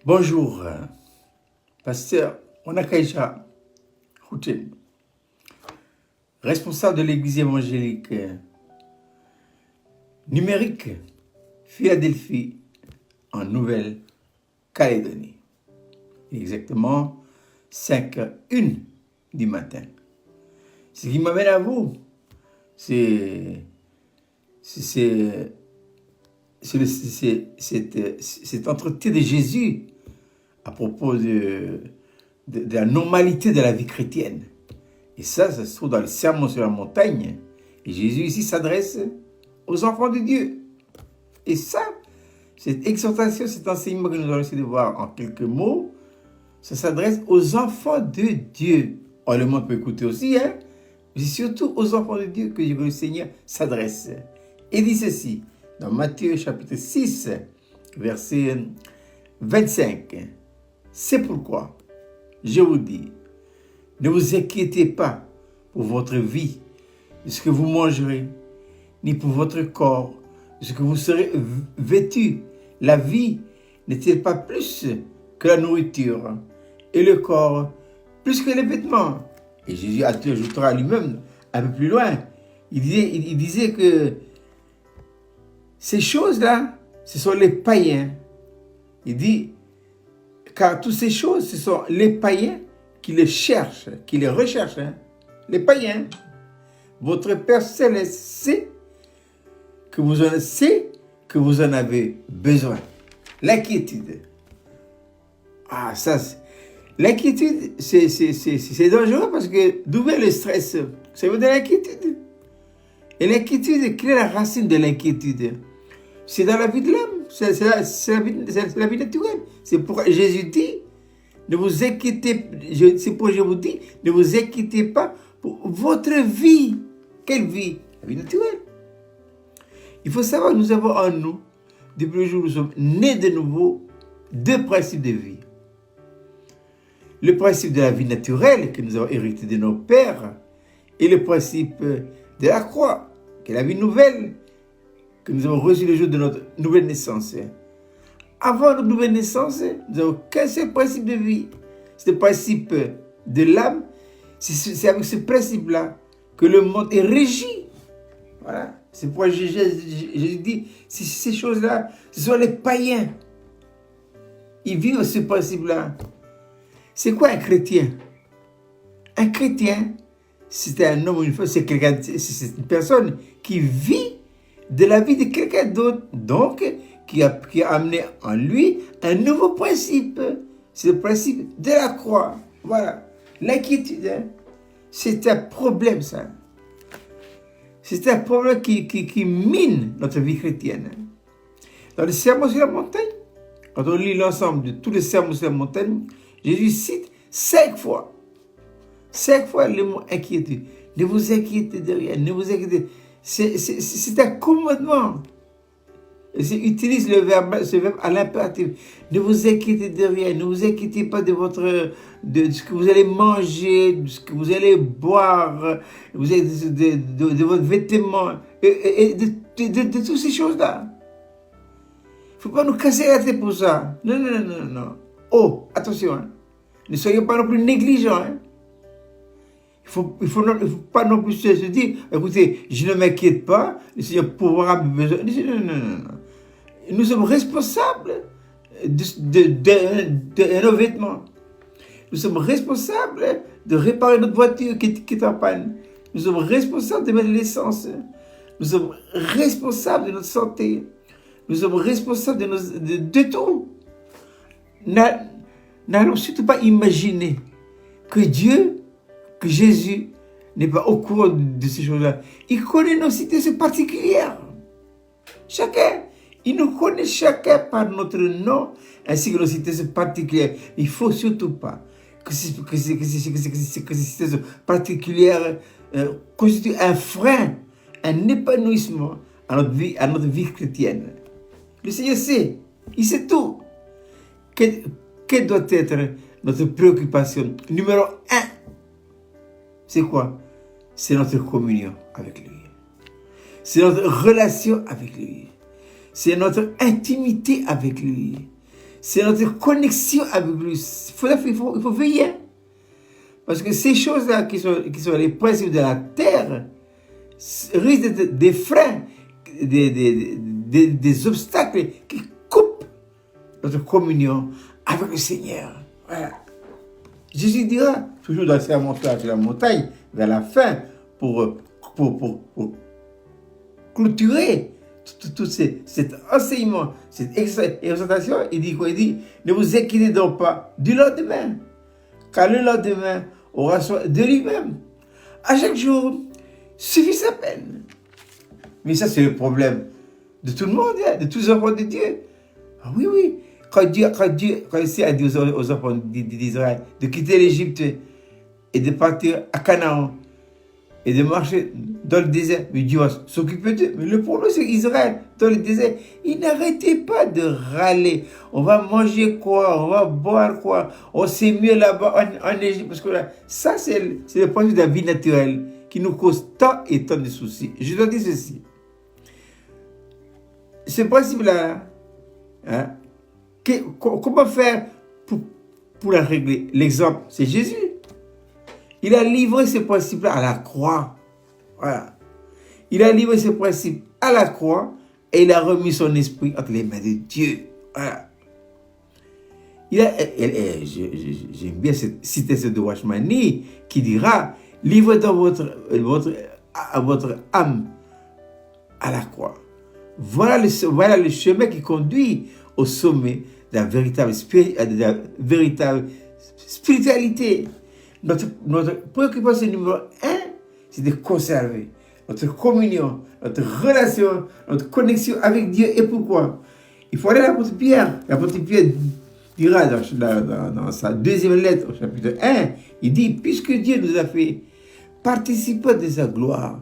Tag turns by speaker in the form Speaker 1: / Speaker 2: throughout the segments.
Speaker 1: Bonjour, pasteur Onakaïcha Houten, responsable de l'église évangélique numérique Philadelphie en Nouvelle-Calédonie. Exactement 5h01 du matin. Ce qui m'amène à vous, c'est cet entretien de Jésus à propos de la normalité de la vie chrétienne. Et ça se trouve dans le Sermon sur la montagne. Et Jésus ici s'adresse aux enfants de Dieu. Et ça, cette exhortation, cet enseignement que nous allons essayer de voir en quelques mots, ça s'adresse aux enfants de Dieu. Oh, le monde peut écouter aussi, hein? Mais c'est surtout aux enfants de Dieu que le Seigneur s'adresse. Et dit ceci, dans Matthieu chapitre 6, verset 25. C'est pourquoi, je vous dis, ne vous inquiétez pas pour votre vie, de ce que vous mangerez, ni pour votre corps, de ce que vous serez vêtu. La vie n'est-elle pas plus que la nourriture, et le corps plus que les vêtements? Et Jésus ajoutera lui-même un peu plus loin. Il disait que ces choses-là, ce sont les païens. Il dit, car toutes ces choses, ce sont les païens qui les cherchent, qui les recherchent. Hein? Les païens. Votre Père Céleste sait que vous en avez besoin. L'inquiétude. Ah, ça, l'inquiétude, c'est dangereux parce que d'où vient le stress? Ça veut dire l'inquiétude. Et l'inquiétude, quelle est la racine de l'inquiétude? C'est dans la vie de l'homme. C'est la vie naturelle. C'est pour Jésus dit, ne vous inquiétez, c'est pour je vous dis, ne vous inquiétez pas pour votre vie. Quelle vie? La vie naturelle. Il faut savoir que nous avons en nous, depuis le jour où nous sommes nés de nouveau, deux principes de vie. Le principe de la vie naturelle que nous avons hérité de nos pères et le principe de la croix, qui est la vie nouvelle que nous avons reçue le jour de notre nouvelle naissance. Avant notre nouvelle naissance, nous n'avons qu'un seul principe de vie. C'est le principe de l'âme. C'est avec ce principe-là que le monde est régi. Voilà. C'est pourquoi Jésus dit, ces choses-là, ce sont les païens. Ils vivent ce principe-là. C'est quoi un chrétien? Un chrétien, c'est un homme ou une femme, c'est une personne qui vit de la vie de quelqu'un d'autre, donc qui a amené en lui un nouveau principe. C'est le principe de la croix. Voilà. L'inquiétude, hein? C'est un problème, ça. C'est un problème qui mine notre vie chrétienne. Dans le Sermon sur la montagne, quand on lit l'ensemble de tous les sermons sur la montagne, Jésus cite 5 fois le mot inquiétude. Ne vous inquiétez de rien, ne vous inquiétez. C'est un commandement. Il utilise ce verbe à l'impératif. Ne vous inquiétez de rien, ne vous inquiétez pas de ce que vous allez manger, de ce que vous allez boire, de votre vêtement, et de toutes ces choses-là. Il ne faut pas nous casser la tête pour ça. Non. Oh, attention, hein. Ne soyons pas non plus négligents. Hein. Il faut pas non plus se dire, écoutez, je ne m'inquiète pas, le Seigneur pourra me besoin. Non. Nous sommes responsables de nos vêtements. Nous sommes responsables de réparer notre voiture qui est en panne. Nous sommes responsables de mettre l'essence. Nous sommes responsables de notre santé. Nous sommes responsables de tout. N'allons surtout pas imaginer que Jésus n'est pas au courant de ces choses-là. Il connaît nos situations particulières. Il nous connaît chacun par notre nom, ainsi que nos situations particulières. Il ne faut surtout pas que ces situations particulières constituent un frein, un épanouissement à notre vie chrétienne. Le Seigneur sait, il sait tout. Quelle doit être notre préoccupation numéro 1? C'est quoi? C'est notre communion avec lui. C'est notre relation avec lui. C'est notre intimité avec lui. c'est notre connexion avec lui. Il faut veiller. Parce que ces choses-là qui sont les principes de la terre risquent d'être des freins, des obstacles qui coupent notre communion avec le Seigneur. Voilà. Jésus dira, toujours dans sa montagne sur la montagne, vers la fin, pour clôturer tout cet enseignement, cette exhortation, il dit quoi? Il dit, ne vous inquiétez donc pas du lendemain, car le lendemain aura soin de lui-même. À chaque jour suffit sa peine. Mais ça, c'est le problème de tout le monde, hein, de tous les enfants de Dieu. Ah oui, oui. Quand Dieu a dit aux enfants d'Israël de quitter l'Égypte et de partir à Canaan et de marcher dans le désert, mais Dieu va s'occuper d'eux. Mais le problème, c'est qu'Israël, dans le désert, il n'arrêtait pas de râler. On va manger quoi? On va boire quoi? On sait mieux là-bas en Égypte. Parce que là, ça, c'est le principe de la vie naturelle qui nous cause tant et tant de soucis. Je dois dire ceci. Ce principe-là, hein, comment faire pour la régler? L'exemple, c'est Jésus. Il a livré ce principe-là à la croix. Voilà. Il a livré ce principe à la croix et il a remis son esprit entre les mains de Dieu. Voilà. J'aime bien citer ce de Washmani qui dira, livrez dans votre âme à la croix. Voilà le chemin qui conduit au sommet de la véritable spiritualité. Notre préoccupation numéro 1, c'est de conserver notre communion, notre relation, notre connexion avec Dieu. Et pourquoi? Il faut aller à l'apôtre Pierre. L'apôtre Pierre dira dans sa deuxième lettre, au chapitre 1, il dit, puisque Dieu nous a fait participants de sa gloire,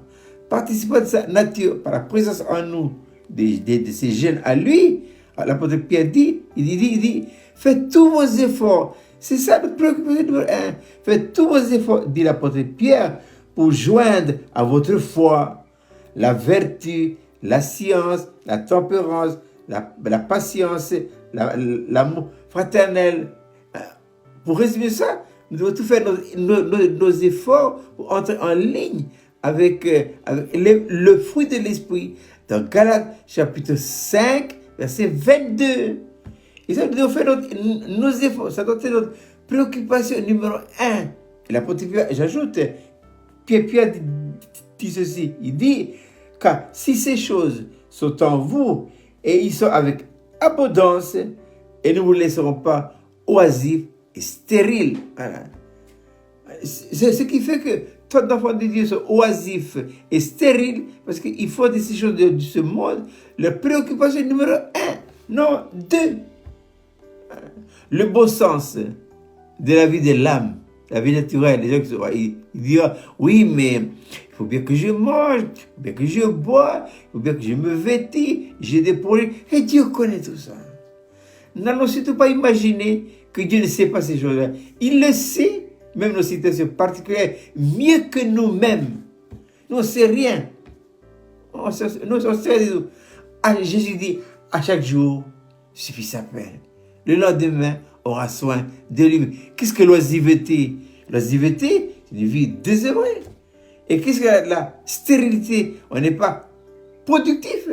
Speaker 1: participants de sa nature, par la présence en nous de ces jeunes à lui, l'apôtre Pierre dit, il dit, faites tous vos efforts. C'est ça notre préoccupation numéro 1. Faites tous vos efforts, dit l'apôtre Pierre, pour joindre à votre foi la vertu, la science, la tempérance, la patience, l'amour fraternel. Pour résumer ça, nous devons tout faire nos efforts pour entrer en ligne avec le fruit de l'esprit dans Galates chapitre 5, verset 22. Et ça, nous devons faire nos efforts. Ça doit être notre préoccupation numéro 1. Et l'apôtre Pierre, j'ajoute, Pierre dit ceci. Il dit, car si ces choses sont en vous et ils sont avec abondance, et ne vous laisseront pas oisifs et stériles. Voilà. C'est ce qui fait que tant d'enfants de Dieu sont oisifs et stériles parce qu'ils font des choses de ce monde. Leur préoccupation numéro 1, non, 2. Le bon sens de la vie de l'âme, la vie naturelle. Les gens qui disent, oui, mais il faut bien que je mange, il faut bien que je bois, il faut bien que je me vêtis, j'ai des projets. Et Dieu connaît tout ça. N'allons surtout pas imaginer que Dieu ne sait pas ces choses-là. Il le sait, même nos situations particulières, mieux que nous-mêmes. Nous, on ne sait rien. On sait rien. Jésus dit, à chaque jour, suffit sa peine. Le lendemain aura soin de lui. Qu'est-ce que l'oisiveté? L'oisiveté, c'est une vie désœuvrée. Et qu'est-ce que la stérilité? On n'est pas productif.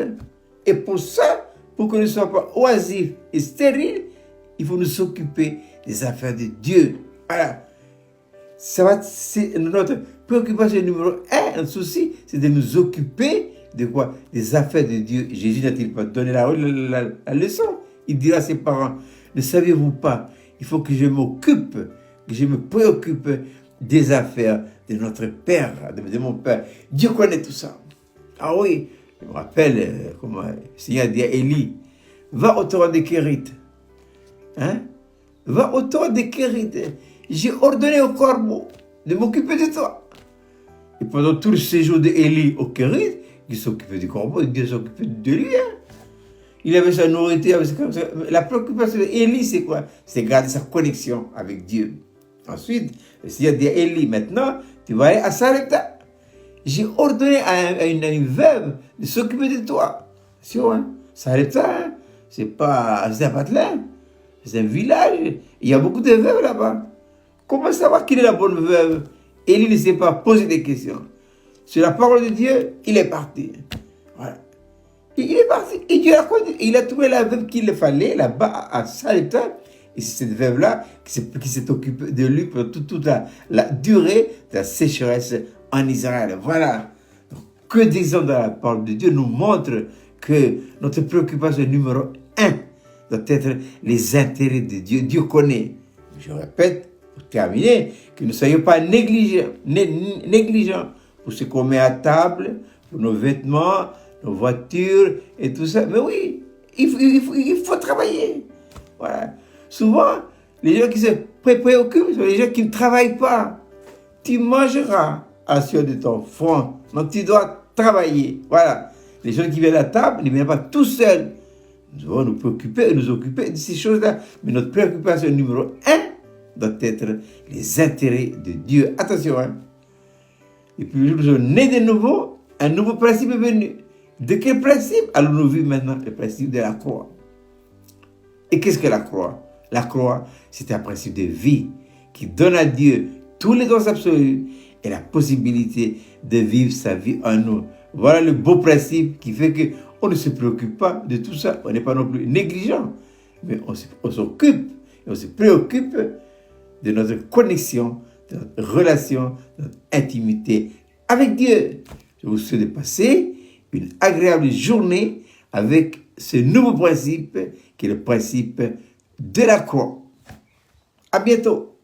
Speaker 1: Et pour ça, pour que nous ne soyons pas oisifs et stériles, il faut nous occuper des affaires de Dieu. Voilà. C'est notre préoccupation numéro 1, un souci, c'est de nous occuper de quoi? Des affaires de Dieu. Jésus n'a-t-il pas donné la leçon? Il dira à ses parents, ne saviez-vous pas, il faut que je m'occupe, que je me préoccupe des affaires de notre Père, de mon Père. Dieu connaît tout ça. Ah oui, je me rappelle comment le Seigneur dit à Élie, va au torrent de Kérit. Hein? Va au torrent de Kérit. J'ai ordonné au corbeau de m'occuper de toi. Et pendant tout le séjour d'Élie au Kérit, il s'occupait du corbeau, Dieu s'occupait de lui. Hein? Il avait sa nourriture. La préoccupation d'Élie, c'est quoi? C'est garder sa connexion avec Dieu. Ensuite, le Seigneur dit à Élie, maintenant, tu vas aller à Sarepta. J'ai ordonné à une veuve de s'occuper de toi. Hein? Sarepta, hein? C'est pas Zapatlan. C'est un village. Il y a beaucoup de veuves là-bas. Comment savoir qui est la bonne veuve? Élie ne s'est pas posé des questions. Sur la parole de Dieu, il est parti. Voilà. Il est parti. Et Dieu a conduit. Il a trouvé la veuve qu'il fallait là-bas à Sarepta. Et c'est cette veuve-là qui s'est occupée de lui pour toute la durée de la sécheresse en Israël. Voilà. Donc, que d'exemples dans la parole de Dieu nous montrent que notre préoccupation numéro 1 doit être les intérêts de Dieu. Dieu connaît. Je répète, pour terminer, que nous ne soyons pas négligents pour ce qu'on met à table, pour nos vêtements, nos voitures et tout ça. Mais oui, il faut travailler. Voilà. Souvent, les gens qui se préoccupent sont les gens qui ne travaillent pas. Tu mangeras à la sueur de ton front. Donc tu dois travailler. Voilà. Les gens qui viennent à la table ne viennent pas tout seuls. Nous devons nous préoccuper et nous occuper de ces choses-là. Mais notre préoccupation numéro 1 doit être les intérêts de Dieu. Attention, hein. Et puis le jour où nous sommes de nouveau, un nouveau principe est venu. De quel principe allons-nous vivre maintenant? Le principe de la croix. Et qu'est-ce que la croix? La croix, c'est un principe de vie qui donne à Dieu tous les dons absolus et la possibilité de vivre sa vie en nous. Voilà le beau principe qui fait qu'on ne se préoccupe pas de tout ça. On n'est pas non plus négligent, mais on s'occupe et on se préoccupe de notre connexion, de notre relation, de notre intimité avec Dieu. Je vous souhaite de passer une agréable journée avec ce nouveau principe qui est le principe de la croix. À bientôt.